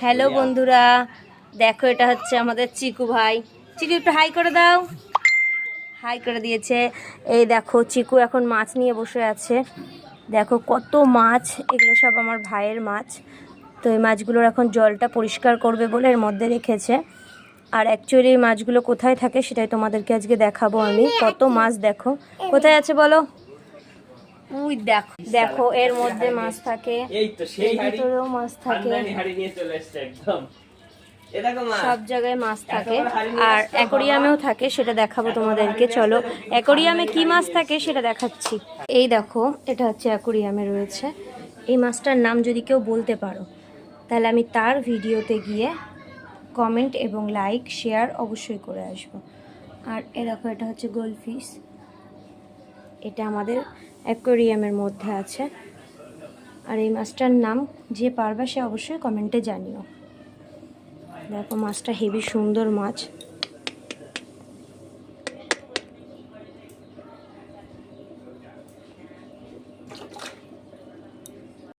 Hello বন্ধুরা, দেখো এটা হচ্ছে আমাদের চিকু ভাই। চিকু একটু হাই করে দাও। হাই করে দিয়েছে। এই দেখো চিকু এখন মাছ নিয়ে বসে আছে। দেখো কত মাছ, এগুলো সব আমার ভাইয়ের মাছ। তো এই মাছগুলোর এখন জলটা পরিষ্কার করবে বলে এর মধ্যে রেখেছে। আর অ্যাকচুয়ালি এই মাছগুলো কোথায় থাকে সেটাই তোমাদেরকে আজকে দেখাবো আমি। কত মাছ দেখো, কোথায় আছে বলো। উই দেখো দেখো এর মধ্যে মাছ থাকে, এর ভিতরেও মাছ থাকে, সব জায়গায় মাছ থাকে। আর অ্যাকোরিয়ামেও থাকে, সেটা দেখাবো তোমাদেরকে। চলো অ্যাকোরিয়ামে কি মাছ থাকে সেটা দেখাচ্ছি। এই দেখো এটা হচ্ছে অ্যাকোরিয়ামে রয়েছে। এই মাছটার নাম যদি কেউ বলতে পারো তাহলে আমি তার ভিডিওতে গিয়ে কমেন্ট এবং লাইক শেয়ার অবশ্যই করে আসবো। আর এ দেখো এটা হচ্ছে গোল্ডফিশ। এটা আমাদের অ্যাকোরিয়ামের মধ্যে আছে। আর এই মাছটার নাম যে পারবে সে অবশ্যই কমেন্টে জানিও। দেখো মাছটা হেবি সুন্দর মাছ।